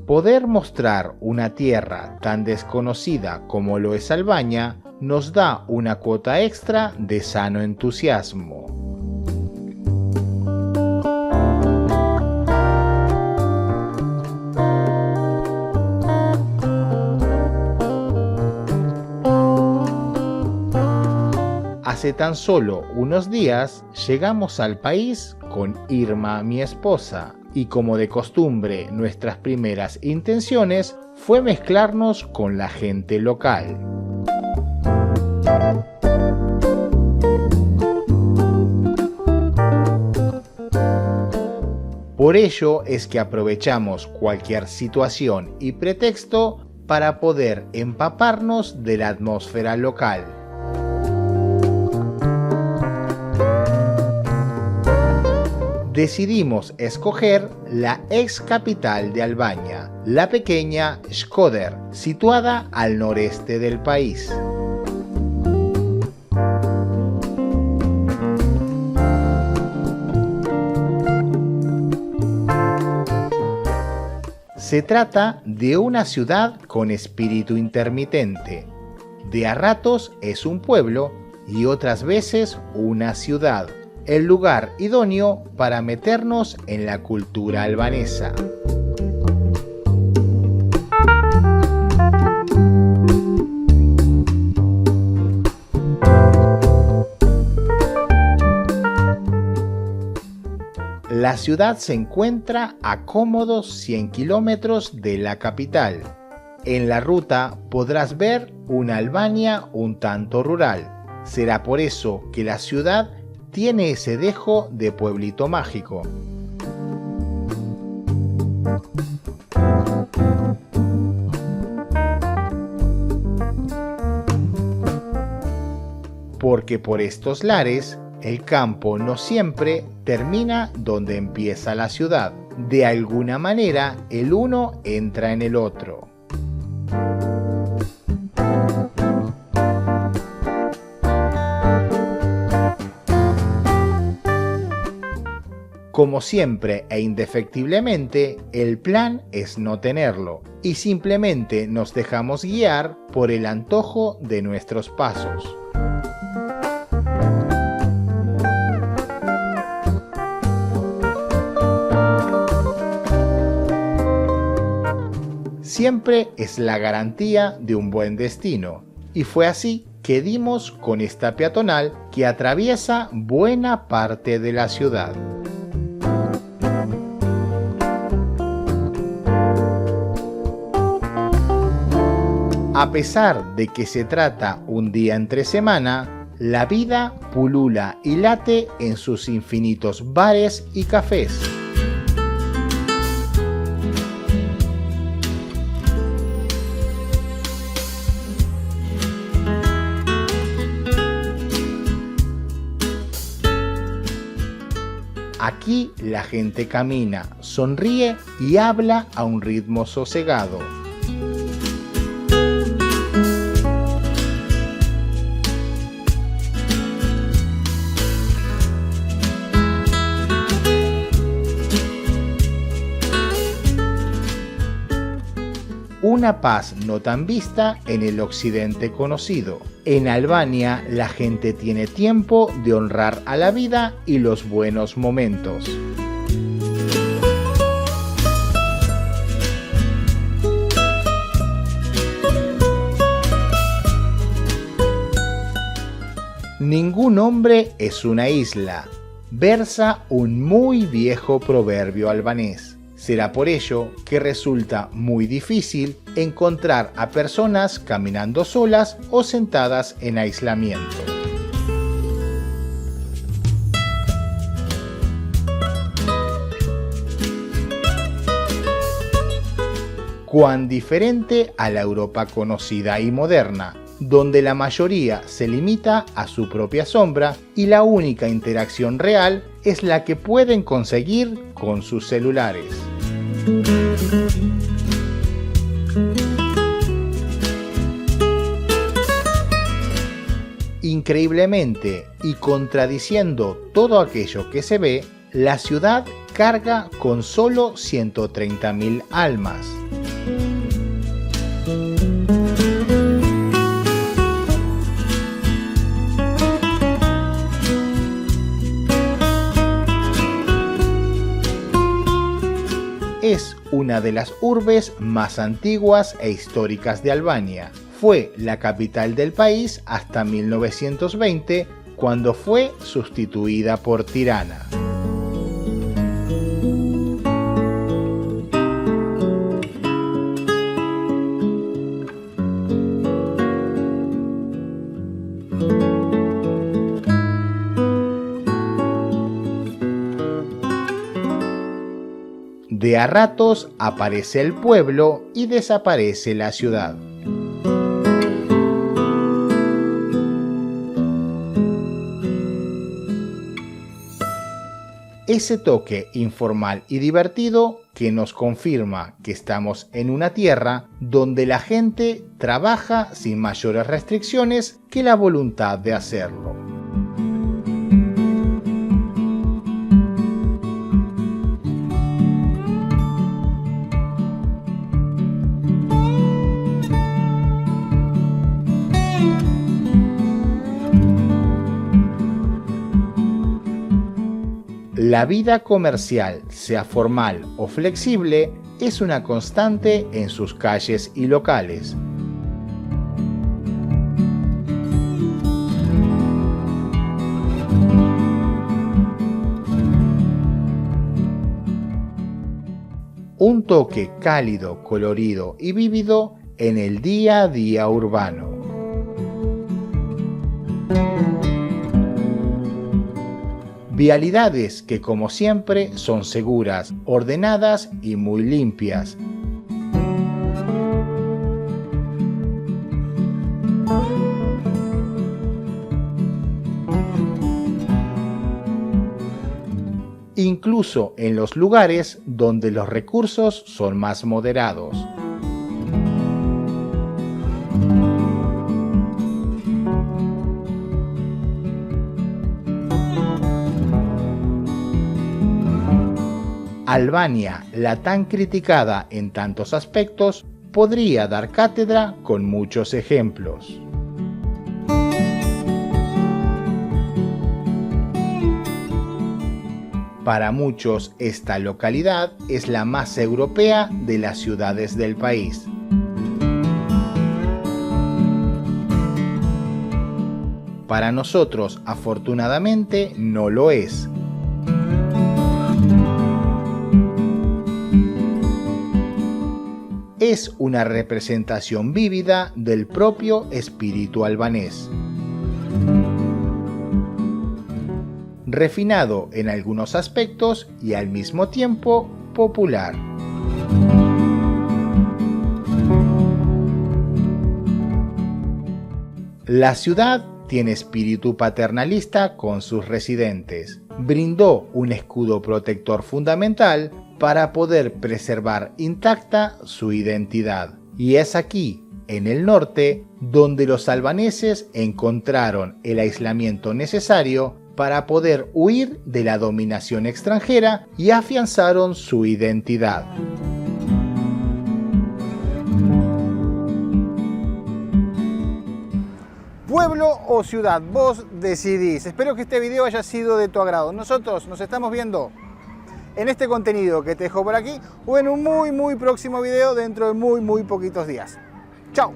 Poder mostrar una tierra tan desconocida como lo es Albania nos da una cuota extra de sano entusiasmo. Hace tan solo unos días llegamos al país con Irma, mi esposa, y como de costumbre nuestras primeras intenciones fue mezclarnos con la gente local. Por ello es que aprovechamos cualquier situación y pretexto para poder empaparnos de la atmósfera local. Decidimos escoger la ex capital de Albania, la pequeña Shkodër, situada al noreste del país. Se trata de una ciudad con espíritu intermitente. De a ratos es un pueblo y otras veces una ciudad. El lugar idóneo para meternos en la cultura albanesa. La ciudad se encuentra a cómodos 100 kilómetros de la capital. En la ruta podrás ver una Albania un tanto rural. Será por eso que la ciudad tiene ese dejo de pueblito mágico. Porque por estos lares, el campo no siempre termina donde empieza la ciudad. De alguna manera, el uno entra en el otro. Como siempre e indefectiblemente, el plan es no tenerlo y simplemente nos dejamos guiar por el antojo de nuestros pasos. Siempre es la garantía de un buen destino, y fue así que dimos con esta peatonal que atraviesa buena parte de la ciudad. A pesar de que se trata un día entre semana, la vida pulula y late en sus infinitos bares y cafés. Aquí la gente camina, sonríe y habla a un ritmo sosegado. Una paz no tan vista en el occidente conocido. En Albania la gente tiene tiempo de honrar a la vida y los buenos momentos. Ningún hombre es una isla, versa un muy viejo proverbio albanés. Será por ello que resulta muy difícil encontrar a personas caminando solas o sentadas en aislamiento. Cuán diferente a la Europa conocida y moderna, donde la mayoría se limita a su propia sombra y la única interacción real es la que pueden conseguir con sus celulares. Increíblemente, y contradiciendo todo aquello que se ve, la ciudad carga con solo 130.000 almas. Es una de las urbes más antiguas e históricas de Albania. Fue la capital del país hasta 1920, cuando fue sustituida por Tirana. De a ratos aparece el pueblo y desaparece la ciudad. Ese toque informal y divertido que nos confirma que estamos en una tierra donde la gente trabaja sin mayores restricciones que la voluntad de hacerlo. La vida comercial, sea formal o flexible, es una constante en sus calles y locales. Un toque cálido, colorido y vívido en el día a día urbano. Vialidades que, como siempre, son seguras, ordenadas y muy limpias. Incluso en los lugares donde los recursos son más moderados. Albania, la tan criticada en tantos aspectos, podría dar cátedra con muchos ejemplos. Para muchos, esta localidad es la más europea de las ciudades del país. Para nosotros, afortunadamente, no lo es. Es una representación vívida del propio espíritu albanés. Refinado en algunos aspectos y al mismo tiempo popular. La ciudad tiene espíritu paternalista con sus residentes. Brindó un escudo protector fundamental para poder preservar intacta su identidad. Y es aquí, en el norte, donde los albaneses encontraron el aislamiento necesario para poder huir de la dominación extranjera y afianzaron su identidad. Pueblo o ciudad, vos decidís. Espero que este video haya sido de tu agrado. Nosotros nos estamos viendo en este contenido que te dejo por aquí o en un muy próximo video dentro de muy poquitos días. ¡Chao!